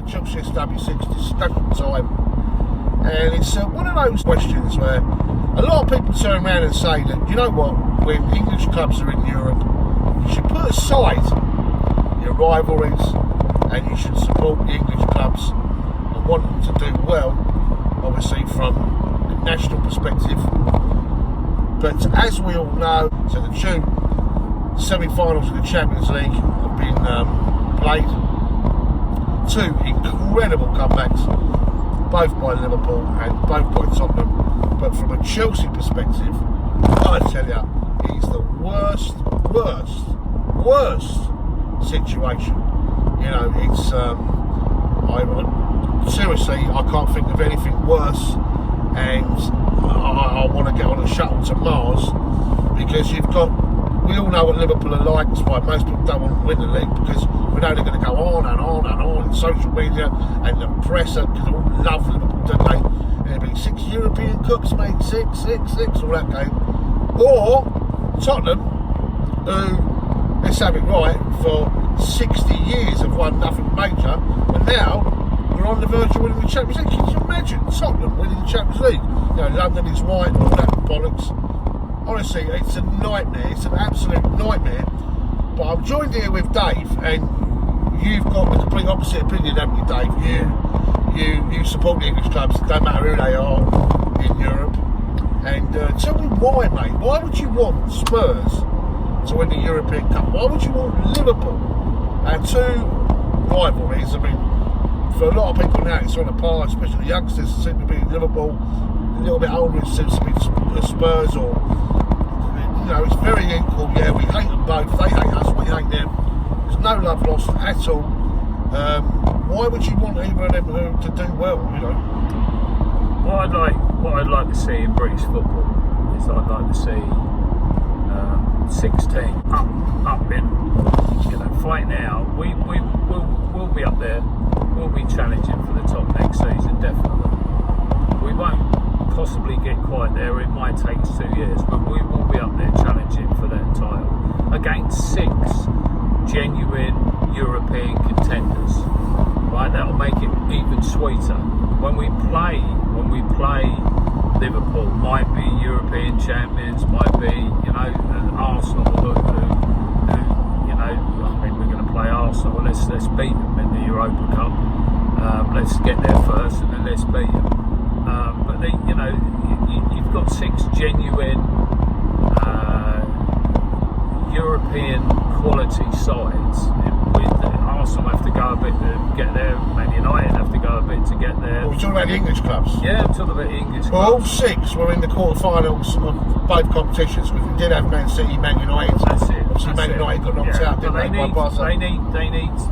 Chelsea SW6 discussion time, and it's one of those questions where a lot of people turn around and say that, you know what, when English clubs are in Europe, you should put aside your rivalries and you should support the English clubs and want them to do well, obviously from a national perspective. But as we all know, so the two semi-finals of the Champions League have been played. Two incredible comebacks, both by Liverpool and both by Tottenham. But from a Chelsea perspective, I tell you, it's the worst situation. You know, it's seriously, I can't think of anything worse, and I want to get on a shuttle to Mars, because we all know what Liverpool are like. That's why most people don't want to win the league, because we're only going to go on and on and on in social media and the press, because they all love Liverpool, don't they? There'll be 6 European Cups, mate, six, all that game. Or Tottenham, who, let's have it right, for 60 years have won nothing major, and now we're on the verge of winning the Champions League. Can you imagine Tottenham winning the Champions League? You know, London is white and all that bollocks. Honestly, it's a nightmare. It's an absolute nightmare. But I'm joined here with Dave, and you've got the complete opposite opinion, haven't you, Dave? You support the English clubs, no matter who they are in Europe. And tell me why, mate. Why would you want Spurs to win the European Cup? Why would you want Liverpool? And two rivalries, I mean, for a lot of people now it's on a par, especially the youngsters seem to be Liverpool, a little bit older it seems to be Spurs, or, you know, it's very equal. Yeah, we hate them both, they hate us, we hate them. There's no love lost at all. Why would you want either of them to do well, you know? What I'd like to see in British football is I'd like to see 6 teams up in, you know, fighting out. We'll be up there. We'll be challenging for the top next season, definitely. We won't possibly get quite there. It might take us 2 years, but we will be up there challenging for that title against 6 genuine European contenders. Right, that'll make it even sweeter. When we play Liverpool, might be European champions, might be, you know, Arsenal, who you know, I mean, we're going to play Arsenal. Well, let's beat them in the Europa Cup. Let's get there first, and then let's beat them. But they, you know, you've got 6 genuine European quality sides. Arsenal have to go a bit to get there. Man United have to go a bit to get there. Well, we're talking about the English clubs. Yeah, we're talking about the English clubs. Well, all 6 were in the quarter-finals of both competitions. We did have Man City, Man United. That's it. Obviously, Man United got knocked out, didn't they?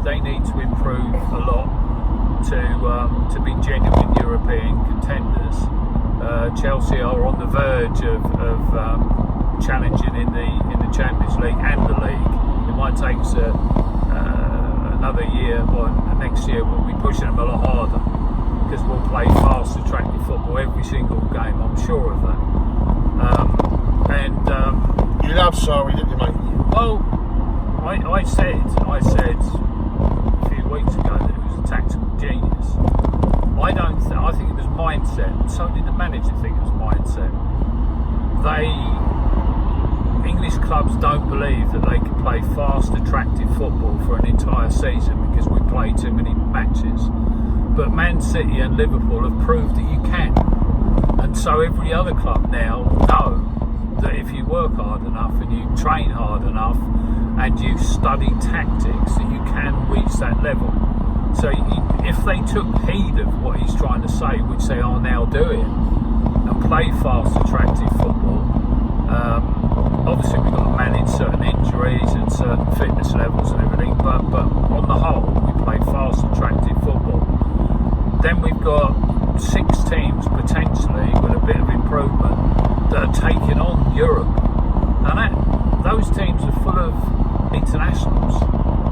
They need to improve a lot to be genuine European contenders. Chelsea are on the verge of challenging in the Champions League and the league. It might take us another year, or next year we'll be pushing them a lot harder, because we'll play fast, attractive football every single game. I'm sure of that. You love Sarri, didn't you, mate? Well, I said a few weeks ago that it was a tactical genius. I think it was mindset. So did the manager think it was mindset. English clubs don't believe that they can play fast, attractive football for an entire season because we play too many matches. But Man City and Liverpool have proved that you can. And so every other club now know that if you work hard enough and you train hard enough and you study tactics, that you can reach that level. So if they took heed of what he's trying to say, which they are now doing, and play fast, attractive football, obviously we've got to manage certain injuries and certain fitness levels and everything, but on the whole we play fast, attractive football. Then we've got 6 teams potentially with a bit of improvement that are taking on Europe, and those teams are full of internationals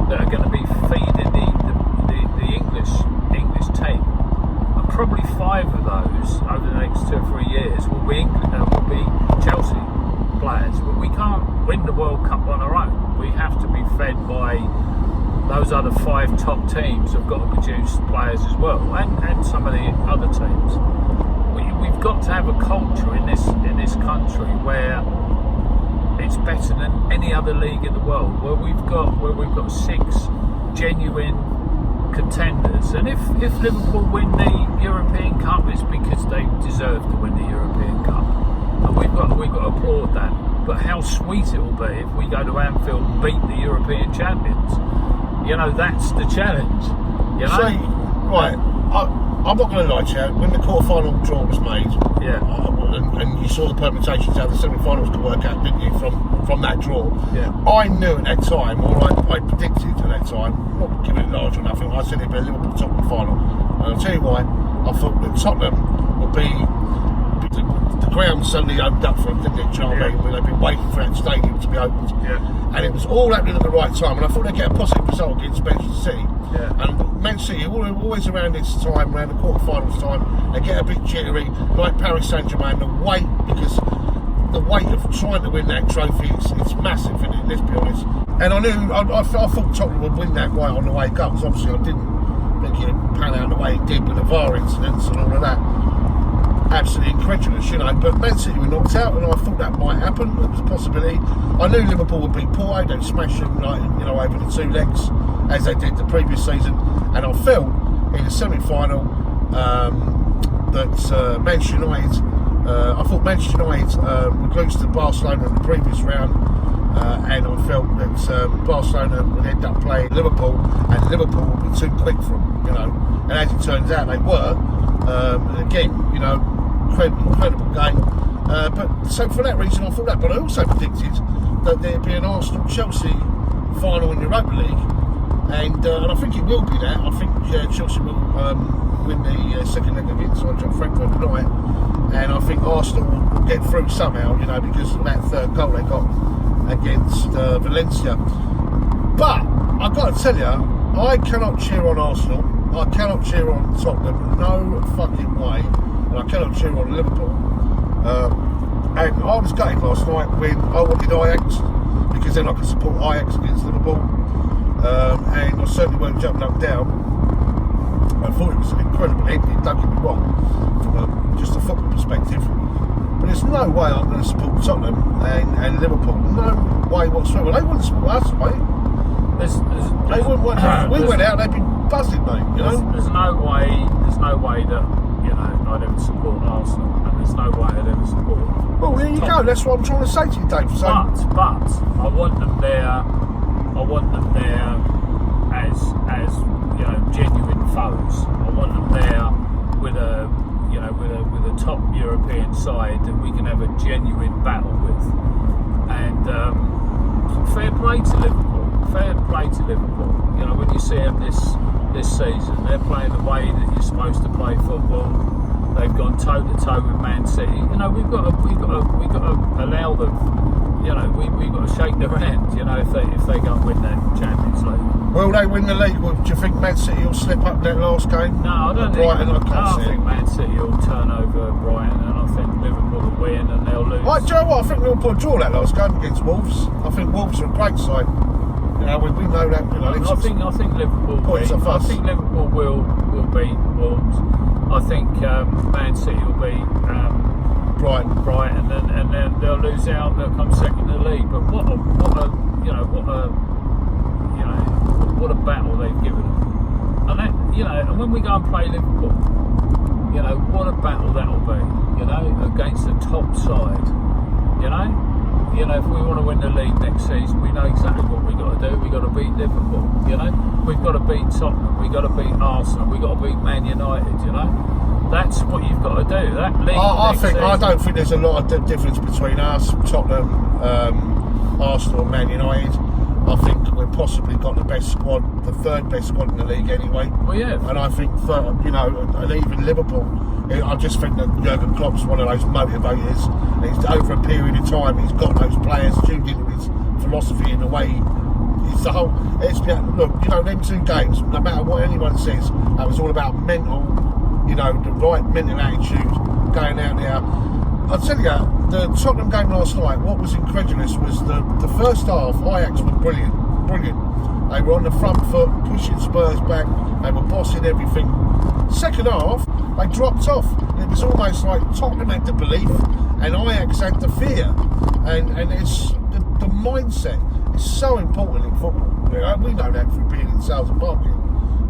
that are going to be feeding the English team, and probably 5 of those over the next 2 or 3 years will be Chelsea players. But we can't win the World Cup on our own. We have to be fed by those those other 5 top teams have got to produce players as well, and some of the other teams. We've got to have a culture in this country where it's better than any other league in the world, where we've got 6 genuine contenders. And if Liverpool win the European Cup, it's because they deserve to win the European Cup, and we've got to applaud that. But how sweet it will be if we go to Anfield and beat the European champions. You know, that's the challenge. You know? See, right, I'm not going to lie to you, when the quarter-final draw was made, Yeah. And you saw the permutations how the semi-finals could work out, didn't you, from that draw? Yeah. I knew at that time, or I predicted at that time, not giving it large or nothing, I said it'd be a Liverpool Tottenham final. And I'll tell you why, I thought that Tottenham would be... The ground suddenly opened up for them, didn't it? Do you know what I mean? They've been waiting for that stadium to be opened. Yeah. And it was all happening at the right time. And I thought they'd get a positive result against Manchester City. Yeah. And Man City, always around this time, around the quarterfinals time, they get a bit jittery, like Paris Saint-Germain. The weight of trying to win that trophy, it's massive, isn't it? Let's be honest. And I knew, I thought Tottenham would win that right on the way up. Because obviously I didn't think it'd pan out the way it did with the VAR incidents and all of that. Absolutely incredulous, you know, but Man City were knocked out, and I thought that might happen. It was a possibility. I knew Liverpool would beat Porto, they'd smash them, like, you know, over the 2 legs as they did the previous season. And I felt in the semi-final that Manchester United, I thought Manchester United would lose to Barcelona in the previous round, and I felt that Barcelona would end up playing Liverpool, and Liverpool would be too quick for them, you know. And as it turns out, they were. Again, you know, incredible game. But so for that reason, I thought that. But I also predicted that there'd be an Arsenal-Chelsea final in the Europa League, and I think it will be that. I think Chelsea will win the second leg against Frankfurt tonight, and I think Arsenal will get through somehow, you know, because of that 3rd goal they got against Valencia. But I've got to tell you, I cannot cheer on Arsenal. I cannot cheer on Tottenham, no fucking way, and I cannot cheer on Liverpool. And I was gutted last night when I wanted Ajax, because then I could support Ajax against Liverpool, and I certainly weren't jumping up and down. I thought it was an incredible ending, don't get me wrong, from just a football perspective. But there's no way I'm going to support Tottenham and Liverpool, no way whatsoever. They wouldn't support us, mate. They wouldn't want. We went out, they'd be buzzing, mate. You know. There's no way that, you know, I'd ever support Arsenal, and there's no way I'd ever support. Well, there you go. That's what I'm trying to say to you, Dave. So, but I want them there. I want them there as you know, genuine foes. I want them there with a top European side that we can have a genuine battle with. And fair play to Liverpool. Fair play to Liverpool. You know, when you see them this season, they're playing the way that you're supposed to play football. They've gone toe to toe with Man City. You know, we've got to allow them. You know, we've got to shake their hand. You know, if they go and win that Champions League. Will they win the league? Do you think Man City will slip up that last game? No, I don't think. Brighton, I think Man City will turn over Brighton, and I think Liverpool will win and they'll lose. Right, do you know what? I think Liverpool draw that last game against Wolves. I think Wolves are a great side. You know, we know that. You know, I think Liverpool. I think Liverpool will beat Wolves. I think Man City will beat Brighton, and then they'll lose out. They'll come second in the league. But what a battle they've given them. And that, you know, and when we go and play Liverpool, you know, what a battle that'll be. You know, against the top side. You know, if we want to win the league next season, we know exactly what we've got to do. We've got to beat Liverpool, you know. We've got to beat Tottenham. We've got to beat Arsenal. We've got to beat Man United, you know. That's what you've got to do. That league I don't think there's a lot of difference between us, Tottenham, Arsenal and Man United. I think we've possibly got the best squad, the 3rd best squad in the league anyway. Well, yeah. And I think, you know, and even Liverpool, I just think that Jurgen Klopp's one of those motivators. He's, over a period of time, he's got those players tuned into his philosophy in the way. It's the whole. Look, you know, them 2 games, no matter what anyone says, that was all about mental, you know, the right mental attitude going out there. I'll tell you, the Tottenham game last night, what was incredulous was the first half, Ajax were brilliant. They were on the front foot, pushing Spurs back. They were bossing everything. Second half, they dropped off. And it was almost like Tottenham had the belief and Ajax had the fear. And it's the mindset is so important in football. You know, we know that from being in sales and marketing.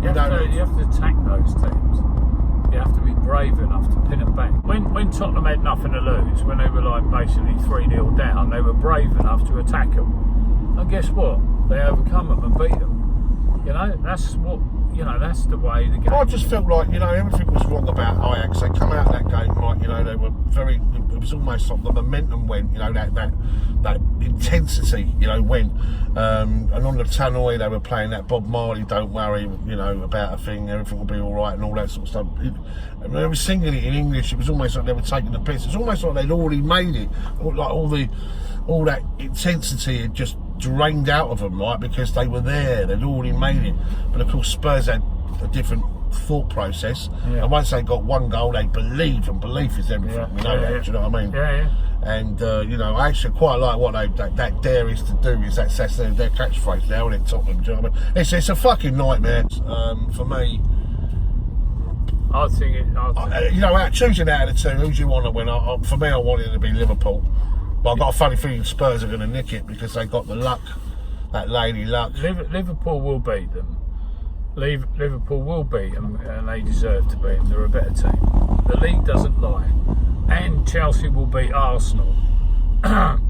You have to attack those teams. You have to be brave enough to pin them back. When Tottenham had nothing to lose, when they were like basically 3-0 down, they were brave enough to attack them. And guess what? They overcome them and beat them. You know, that's the way the game. I just felt like, you know, everything was wrong about Ajax. They come out of that game like, you know, they were it was almost like the momentum went, you know, that intensity, you know, went. And on the tannoy they were playing that Bob Marley, don't worry, you know, about a thing, everything will be all right and all that sort of stuff. And they were singing it in English. It was almost like they were taking the piss. It's almost like they'd already made it. Like all that intensity had just drained out of them, right? Because they were there, they'd already made it. But of course, Spurs had a different thought process. Yeah. And once they got one goal, they believed, and belief is everything. Yeah. We know that. Do you know what I mean? Yeah, yeah. And you know, I actually quite like what that dare is to do. Is that's their catchphrase now, and it Tottenham. Do you know what I mean? It's a fucking nightmare for me. I think you know, choosing out of the two, who do you want to win? For me, I wanted it to be Liverpool. But I've got a funny feeling Spurs are going to nick it because they got the luck, that lady luck. Liverpool will beat them. Liverpool will beat them, and they deserve to beat them. They're a better team. The league doesn't lie. And Chelsea will beat Arsenal.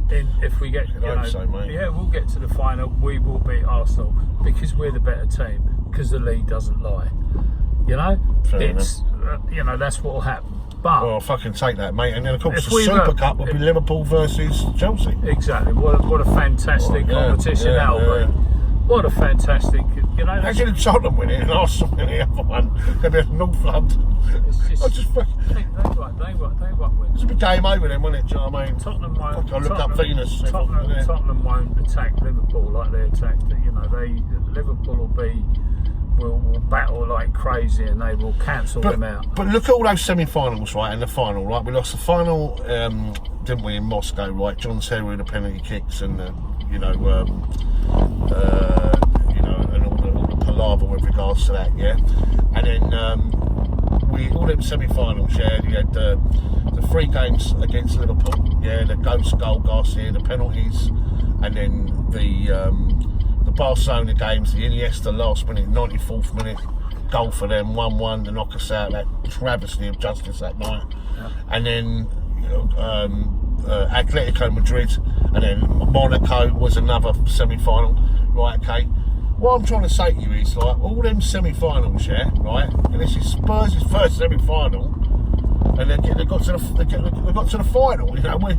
If we get, we'll get to the final. We will beat Arsenal because we're the better team. Because the league doesn't lie. You know, you know, that's what will happen. But well, I'll fucking take that, mate. And then of course the Super Cup will be Liverpool versus Chelsea. Exactly. What a fantastic competition that'll be. What a fantastic, you know. Imagine Tottenham winning and Arsenal winning the other one. They'll be North London. It's just they won't win. It's a big game over then, won't it? Do you know what I mean? Tottenham won't. I look up Venus. Tottenham won't attack Liverpool like they attacked. You know, Liverpool will battle like crazy and they will cancel them out. But look at all those semi-finals, right, and the final, right? We lost the final, didn't we, in Moscow, right? John Terry with the penalty kicks and and all the palaver with regards to that, yeah. And then we all them semi-finals, yeah. You had the 3 games against Liverpool, yeah, the ghost goal, Garcia, the penalties, and then the Barcelona games, the Iniesta last minute, 94th minute goal for them, 1-1 to knock us out, that travesty of justice that night. Yeah. And then Atletico Madrid, and then Monaco was another semi-final, right? Okay. What I'm trying to say to you is, like, all them semi-finals, yeah, right? And this is Spurs' first semi-final, and they got to the final. You know, we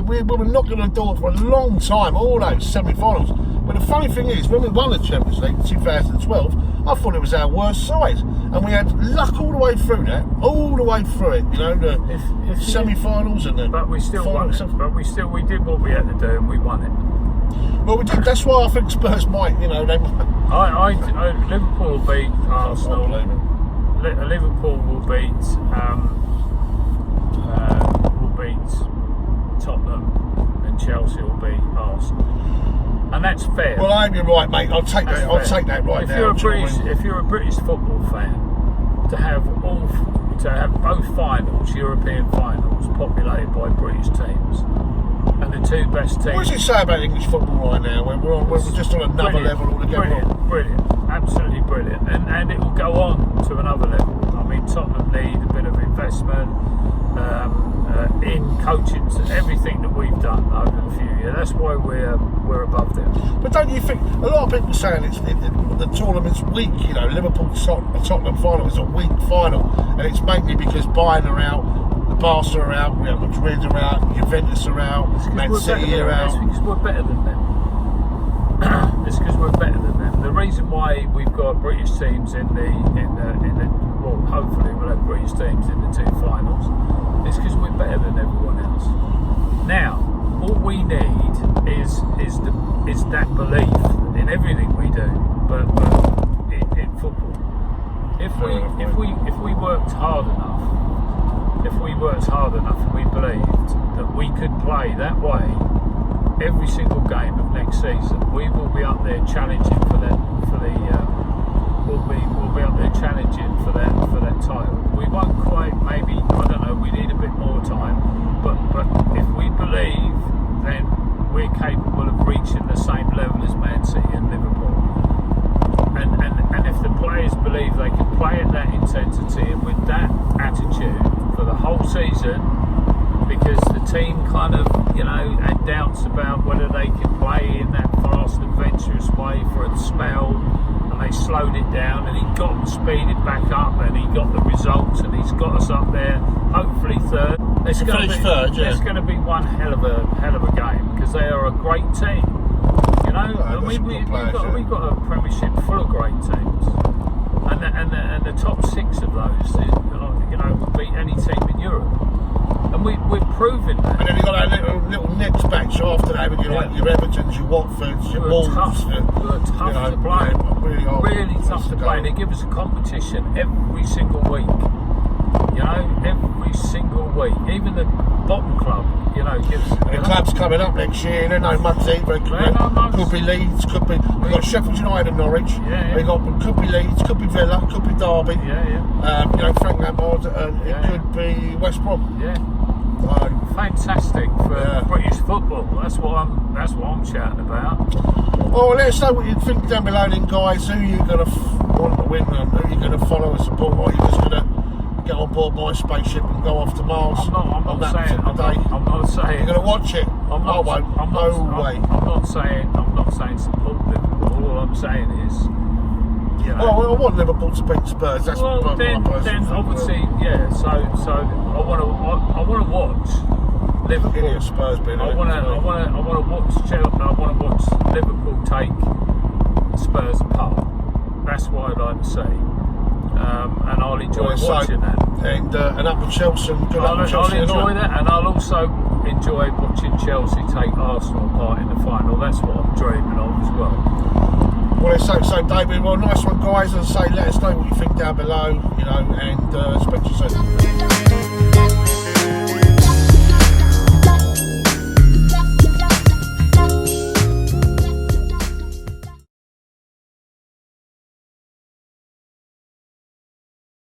were knocking on the door for a long time, all those semi-finals. But the funny thing is, when we won the Champions League in 2012, I thought it was our worst side, and we had luck all the way through that, all the way through it. You know, the semi-finals and the. But we still won it. But we did what we had to do, and we won it. Well, we did. That's why I think Spurs might. You know, they. Liverpool will beat Arsenal. Liverpool will beat Tottenham, and Chelsea will beat Arsenal. And that's fair. Well, I hope you're right, mate. I'll take that. I'll take that right now. If you're a British football fan, to have both finals, European finals, populated by British teams, and the 2 best teams. What does it say about English football right now? When we're just on another level altogether. Brilliant, absolutely brilliant, and it will go on to another level. I mean, Tottenham need a bit of investment. In coaching, everything that we've done over the few years. That's why we're above them. But don't you think a lot of people saying the tournament's weak? You know, Liverpool Tottenham final is a weak final, and it's mainly because Bayern are out, the Barca are out, Real Madrid are out, Juventus are out, Man City are out. It's because we're better than them. It's because we're better than them. The reason why we've got British teams in the well, hopefully we'll have British teams in the 2 finals. It's because we're better than everyone else. Now, all we need is that belief in everything we do, but in football. If we worked hard enough, and we believed that we could play that way, every single game of next season, we will be up there challenging for that. We'll be up there challenging for that title. We won't quite. Maybe, I don't know. We need a bit more time. But if we believe, then we're capable of reaching the same level as Man City and Liverpool. And if the players believe they can play at that intensity and with that attitude for the whole season, because the team kind of, had doubts about whether they could play in that fast, adventurous way for a spell, and they slowed it down, and he got speeded back up, and he got the results, and he's got us up there, hopefully third. It's going to be one hell of a game, because they are a great team. We've got a Premiership full of great teams, and the top 6 of those, would beat any team in Europe, and we're proving that. And then you've got that little next batch after that, with your Evertons, your Watfords, your Wolves. We're tough to play. Really tough to play. They give us a competition every single week. Every single week. Even the bottom club, gives. The club's coming up next year. They're no mugs either. Could be Leeds. Could be. We've got Sheffield United and Norwich. Could be Leeds. Could be Villa. Could be Derby. Frank Lampard. It could be West Brom. Fantastic for British football. That's what I'm shouting about. Well, let us know what you think down below, then, guys. Who you going to want to win, and who you going to follow and support, or are you just going to get on board my spaceship and go off to Mars? I'm not saying. You're going to watch it. I won't. No way. I'm not saying support Liverpool. All I'm saying is, Well, I want Liverpool to beat Spurs. That's my personal obviously, So I want to watch Liverpool. Idiot Spurs being. I want to watch Chelsea. I want to watch Liverpool take Spurs apart. That's what I'd like to see. And I'll enjoy watching that. And up with Chelsea. I'll enjoy that, and I'll also enjoy watching Chelsea take Arsenal apart in the final. That's what I'm dreaming of as well. Well, so David, nice one, guys. And say, let us know what you think down below, and speak to you soon.